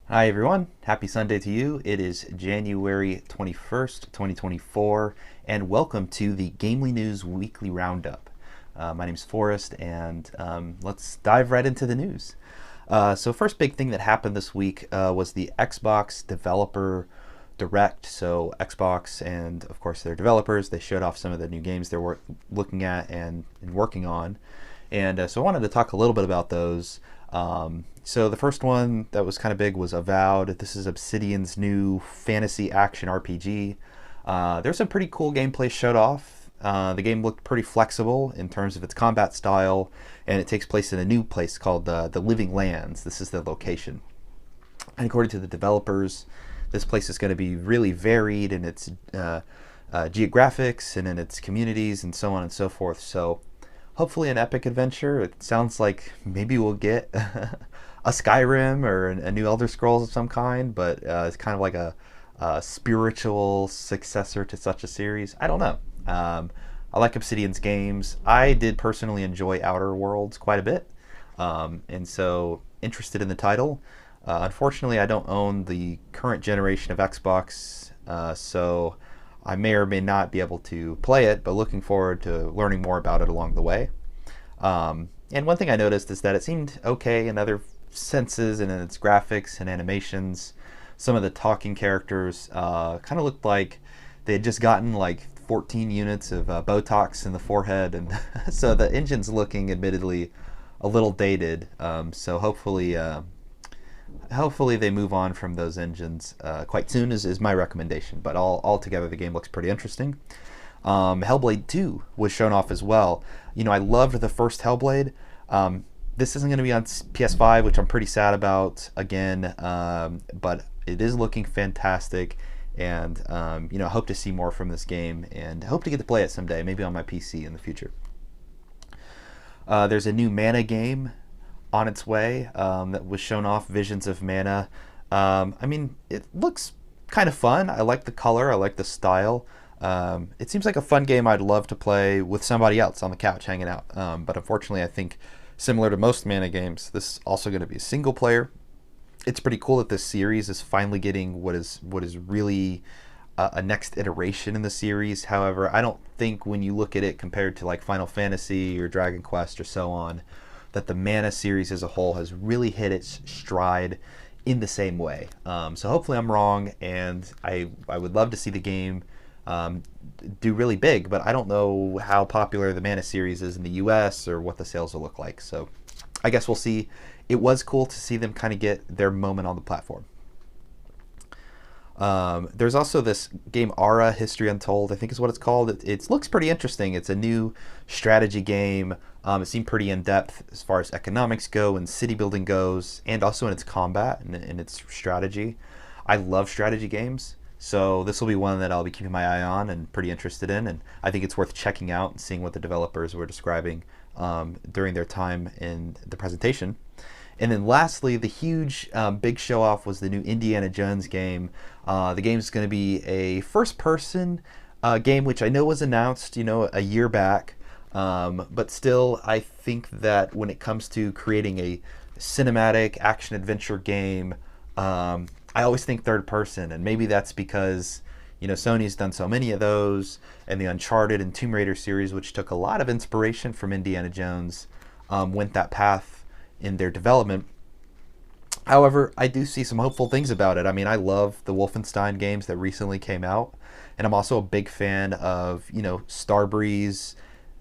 Hi everyone, happy Sunday to you. It is January 21st, 2024, and welcome to the Gamely News Weekly Roundup. My name is Forrest, and let's dive right into the news. So first big thing that happened this week was the Xbox Developer Direct. So Xbox and of course their developers, they showed off some of the new games they're looking at and working on. And so I wanted to talk a little bit about those. So the first one that was kind of big was Avowed. This is Obsidian's new fantasy action RPG. There's some pretty cool gameplay showed off. The game looked pretty flexible in terms of its combat style, and it takes place in a new place called the Living Lands. This is the location. And according to the developers, this place is going to be really varied in its geographics and in its communities and so on and so forth. So hopefully an epic adventure. It sounds like maybe we'll get a Skyrim or a new Elder Scrolls of some kind, but it's kind of like a spiritual successor to such a series. I don't know. I like Obsidian's games. I did personally enjoy Outer Worlds quite a bit, and so interested in the title. Unfortunately, I don't own the current generation of Xbox, so I may or may not be able to play it, but looking forward to learning more about it along the way. And one thing I noticed is that it seemed okay in other senses and in its graphics and animations. Some of the talking characters kind of looked like they had just gotten like 14 units of Botox in the forehead, and so the engine's looking admittedly a little dated. So hopefully they move on from those engines quite soon is my recommendation. But altogether the game looks pretty interesting. Hellblade 2 was shown off as well. You know, I loved the first Hellblade. This isn't going to be on PS5, which I'm pretty sad about again, but it is looking fantastic, and you know, I hope to see more from this game and hope to get to play it someday, maybe on my PC in the future. There's a new Mana game on its way that was shown off, Visions of Mana. I mean, it looks kind of fun. I like the color, I like the style. It seems like a fun game I'd love to play with somebody else on the couch hanging out. But unfortunately, I think similar to most Mana games, this is also going to be a single player. It's pretty cool that this series is finally getting what is really a next iteration in the series. However, I don't think when you look at it compared to like Final Fantasy or Dragon Quest or so on, that the Mana series as a whole has really hit its stride in the same way. So hopefully I'm wrong, and I would love to see the game do really big, but I don't know how popular the Mana series is in the US or what the sales will look like. So I guess we'll see. It was cool to see them kind of get their moment on the platform. There's also this game Ara History Untold, I think is what it's called. It looks pretty interesting. It's a new strategy game. It seemed pretty in depth as far as economics go and city building goes, and also in its combat and in its strategy. I love strategy games, so this will be one that I'll be keeping my eye on and pretty interested in, and I think it's worth checking out and seeing what the developers were describing during their time in the presentation. And then lastly, the huge big show off was the new Indiana Jones game. The game is going to be a first person game, which I know was announced, you know, a year back. But still, I think that when it comes to creating a cinematic action adventure game, I always think third person, and maybe that's because, you know, Sony's done so many of those, and the Uncharted and Tomb Raider series, which took a lot of inspiration from Indiana Jones, went that path in their development. However, I do see some hopeful things about it. I mean, I love the Wolfenstein games that recently came out, and I'm also a big fan of, you know, Starbreeze,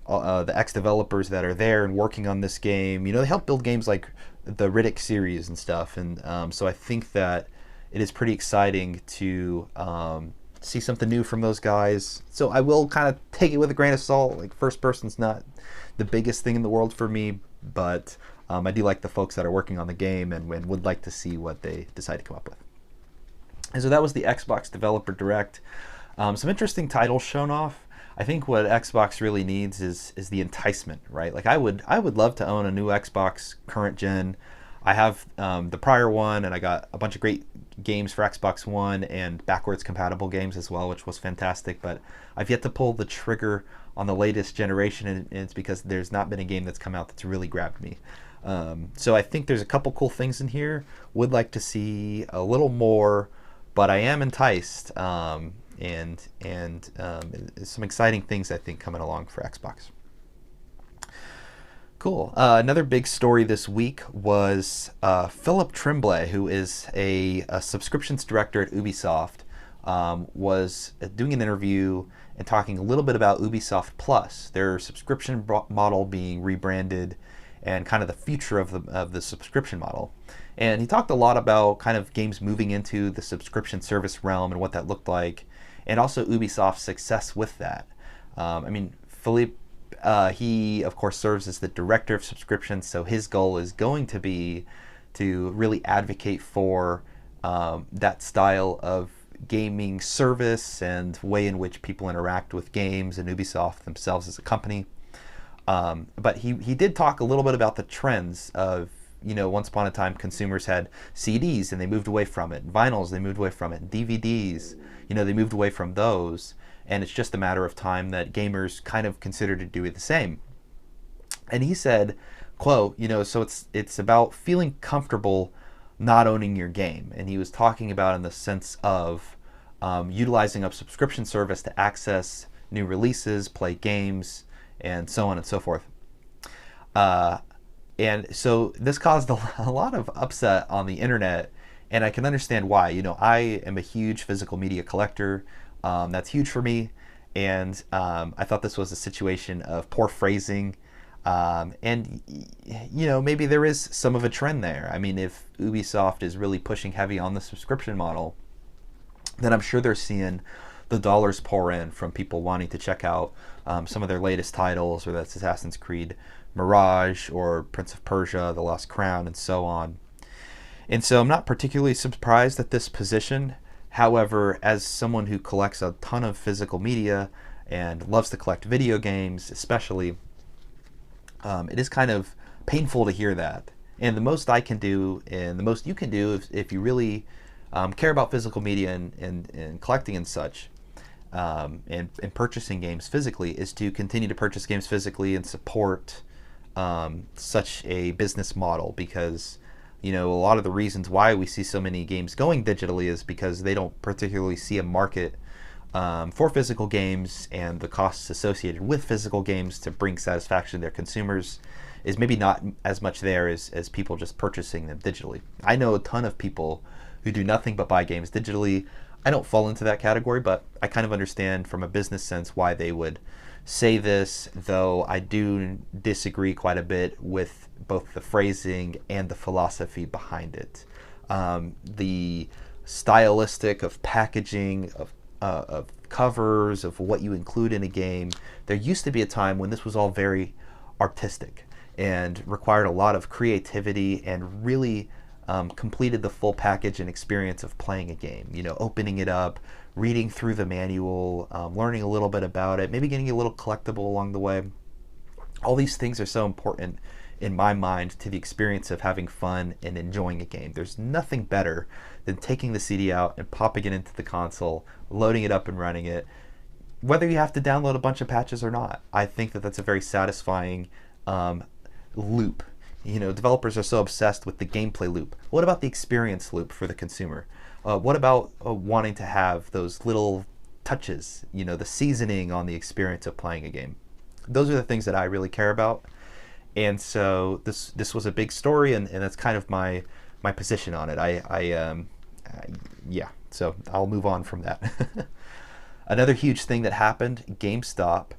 the ex-developers that are there and working on this game. You know, they help build games like the Riddick series and stuff, and so I think that it is pretty exciting to see something new from those guys. So I will kind of take it with a grain of salt. Like, first person's not the biggest thing in the world for me, but I do like the folks that are working on the game, and would like to see what they decide to come up with. And so that was the Xbox Developer Direct. Some interesting titles shown off. I think what Xbox really needs is the enticement, right? Like I would love to own a new Xbox current gen. I have the prior one, and I got a bunch of great games for Xbox One and backwards compatible games as well, which was fantastic. But I've yet to pull the trigger on the latest generation, and it's because there's not been a game that's come out that's really grabbed me. So I think there's a couple cool things in here. Would like to see a little more, but I am enticed, and some exciting things I think coming along for Xbox. Cool. Another big story this week was Philip Tremblay, who is a subscriptions director at Ubisoft, was doing an interview and talking a little bit about Ubisoft Plus, their subscription model being rebranded, and kind of the future of the subscription model. And he talked a lot about kind of games moving into the subscription service realm and what that looked like, and also Ubisoft's success with that. I mean, Philippe, he of course serves as the director of subscriptions, so his goal is going to be to really advocate for that style of gaming service and way in which people interact with games and Ubisoft themselves as a company. But he did talk a little bit about the trends of, once upon a time consumers had CDs and they moved away from it, vinyls they moved away from it, DVDs, they moved away from those, and it's just a matter of time that gamers kind of consider to do it the same. And he said, quote, so it's about feeling comfortable not owning your game. And he was talking about in the sense of utilizing a subscription service to access new releases, play games, and so on and so forth. And so this caused a lot of upset on the internet, and I can understand why. I am a huge physical media collector. That's huge for me, and I thought this was a situation of poor phrasing, and maybe there is some of a trend there. I mean, if Ubisoft is really pushing heavy on the subscription model, then I'm sure they're seeing the dollars pour in from people wanting to check out some of their latest titles, whether that's Assassin's Creed Mirage or Prince of Persia, The Lost Crown, and so on. And so I'm not particularly surprised at this position. However, as someone who collects a ton of physical media and loves to collect video games especially, it is kind of painful to hear that. And the most I can do, and the most you can do, if you really care about physical media and collecting and such, and purchasing games physically, is to continue to purchase games physically and support such a business model, because a lot of the reasons why we see so many games going digitally is because they don't particularly see a market for physical games, and the costs associated with physical games to bring satisfaction to their consumers is maybe not as much there as people just purchasing them digitally. I know a ton of people who do nothing but buy games digitally. I don't fall into that category, but I kind of understand from a business sense why they would say this, though I do disagree quite a bit with both the phrasing and the philosophy behind it. The stylistic of packaging, of covers, of what you include in a game, there used to be a time when this was all very artistic and required a lot of creativity and really completed the full package and experience of playing a game. Opening it up, reading through the manual, learning a little bit about it, maybe getting a little collectible along the way. All these things are so important in my mind to the experience of having fun and enjoying a game. There's nothing better than taking the CD out and popping it into the console, loading it up and running it, whether you have to download a bunch of patches or not. I think that that's a very satisfying loop. Developers are so obsessed with the gameplay loop. What about the experience loop for the consumer? What about wanting to have those little touches, the seasoning on the experience of playing a game? Those are the things that I really care about. And so this was a big story, and that's kind of my position on it. Yeah, so I'll move on from that. Another huge thing that happened, GameStop,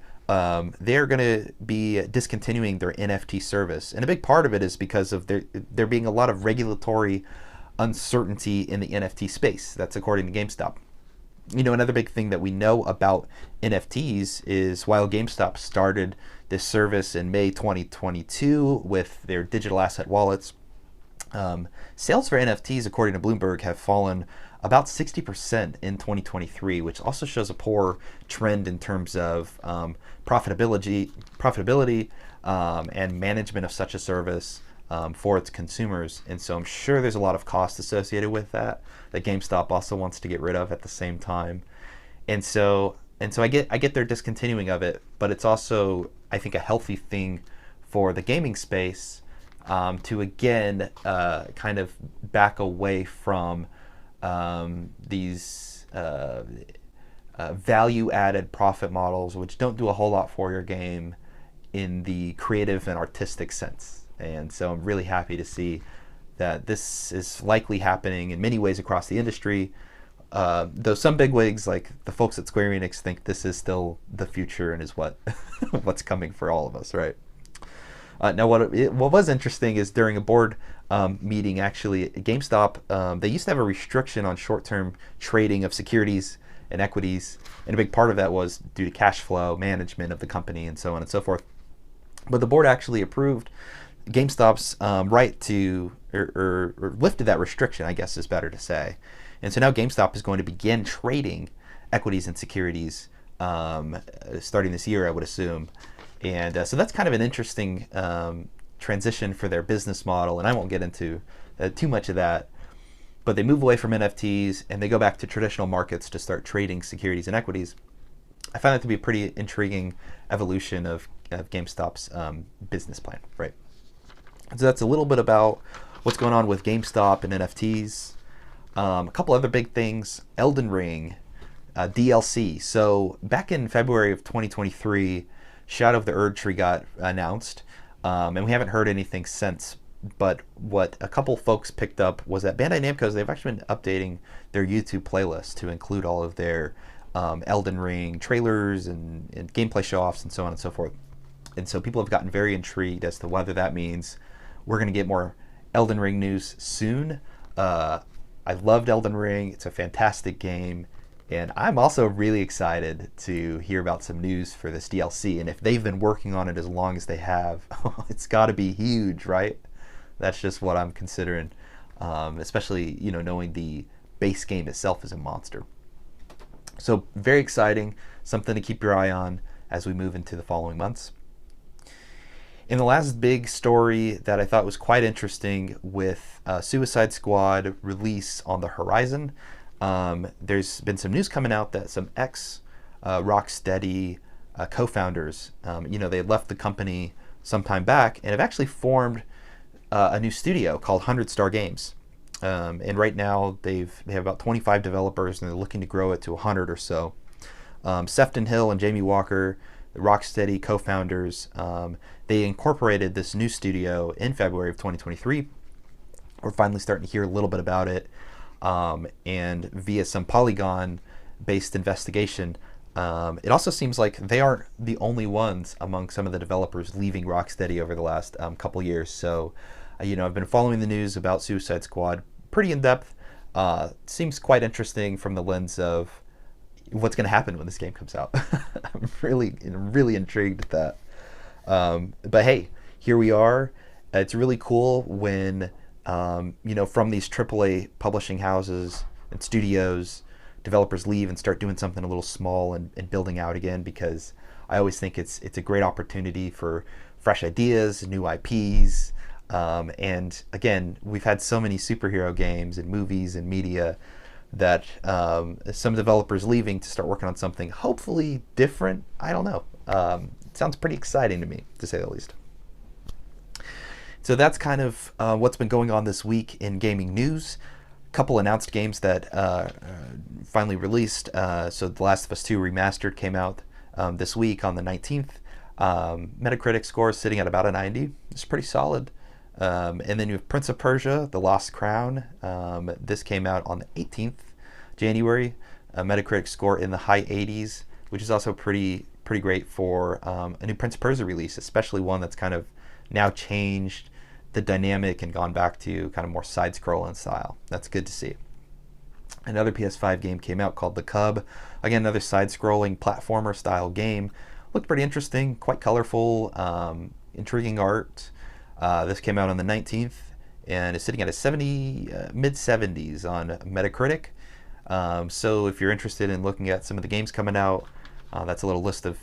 they're going to be discontinuing their NFT service. And a big part of it is because of there being a lot of regulatory uncertainty in the NFT space. That's according to GameStop. Another big thing that we know about NFTs is while GameStop started this service in May 2022 with their digital asset wallets, sales for NFTs, according to Bloomberg, have fallen about 60% in 2023, which also shows a poor trend in terms of profitability, and management of such a service for its consumers. And so I'm sure there's a lot of cost associated with that GameStop also wants to get rid of at the same time. And so I get their discontinuing of it, but it's also, I think, a healthy thing for the gaming space, to again kind of back away from these value-added profit models, which don't do a whole lot for your game in the creative and artistic sense. And so I'm really happy to see that this is likely happening in many ways across the industry. Though some bigwigs, like the folks at Square Enix, think this is still the future and is what what's coming for all of us, right? Now, what was interesting is during a board meeting, actually, GameStop, they used to have a restriction on short-term trading of securities and equities, and a big part of that was due to cash flow management of the company and so on and so forth. But the board actually approved GameStop's right to, or lifted that restriction, I guess is better to say. And so now GameStop is going to begin trading equities and securities starting this year, I would assume. And so that's kind of an interesting transition for their business model, and I won't get into too much of that. But they move away from NFTs and they go back to traditional markets to start trading securities and equities. I find that to be a pretty intriguing evolution of GameStop's business plan, right? So that's a little bit about what's going on with GameStop and NFTs. A couple other big things. Elden Ring DLC. So back in February of 2023, Shadow of the Erdtree got announced, and we haven't heard anything since. But what a couple folks picked up was that Bandai Namco's, they've actually been updating their YouTube playlist to include all of their Elden Ring trailers and gameplay show-offs and so on and so forth. And so people have gotten very intrigued as to whether that means we're going to get more Elden Ring news soon. I loved Elden Ring. It's a fantastic game. And I'm also really excited to hear about some news for this DLC. And if they've been working on it as long as they have, it's got to be huge, right? That's just what I'm considering, especially, you know, knowing the base game itself is a monster. So very exciting, something to keep your eye on as we move into the following months. In the last big story that I thought was quite interesting with Suicide Squad release on the horizon, there's been some news coming out that some ex-Rocksteady co-founders, you know, they had left the company some time back and have actually formed a new studio called 100 Star Games. And right now they have about 25 developers and they're looking to grow it to 100 or so. Sefton Hill and Jamie Walker, the Rocksteady co-founders, they incorporated this new studio in February of 2023. We're finally starting to hear a little bit about it. And via some Polygon-based investigation, it also seems like they aren't the only ones among some of the developers leaving Rocksteady over the last couple years. So, you know, I've been following the news about Suicide Squad pretty in depth. Seems quite interesting from the lens of what's going to happen when this game comes out. I'm really intrigued at that. But hey, here we are. It's really cool when you know, from these AAA publishing houses and studios, developers leave and start doing something a little small and building out again, because I always think it's a great opportunity for fresh ideas, new IPs, and again, we've had so many superhero games and movies and media that some developers leaving to start working on something hopefully different. I don't know. It sounds pretty exciting to me, to say the least. So that's kind of what's been going on this week in gaming news. A couple announced games that finally released. So The Last of Us 2 Remastered came out this week on the 19th. Metacritic score is sitting at about a 90. It's pretty solid. And then you have Prince of Persia, The Lost Crown. This came out on the 18th January. A Metacritic score in the high 80s, which is also pretty great for a new Prince of Persia release, especially one that's kind of now changed the dynamic and gone back to kind of more side-scrolling style. That's good to see. Another PS5 game came out called The Cub. Again, another side-scrolling platformer style game. Looked pretty interesting, quite colorful, intriguing art. This came out on the 19th and is sitting at a mid-70s on Metacritic. So if you're interested in looking at some of the games coming out, that's a little list of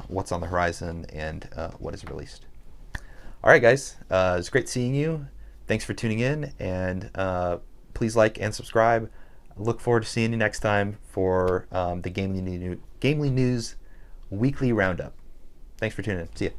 what's on the horizon and what is released. All right, guys, it's great seeing you. Thanks for tuning in, and please like and subscribe. I look forward to seeing you next time for the Gamely News Weekly Roundup. Thanks for tuning in. See ya.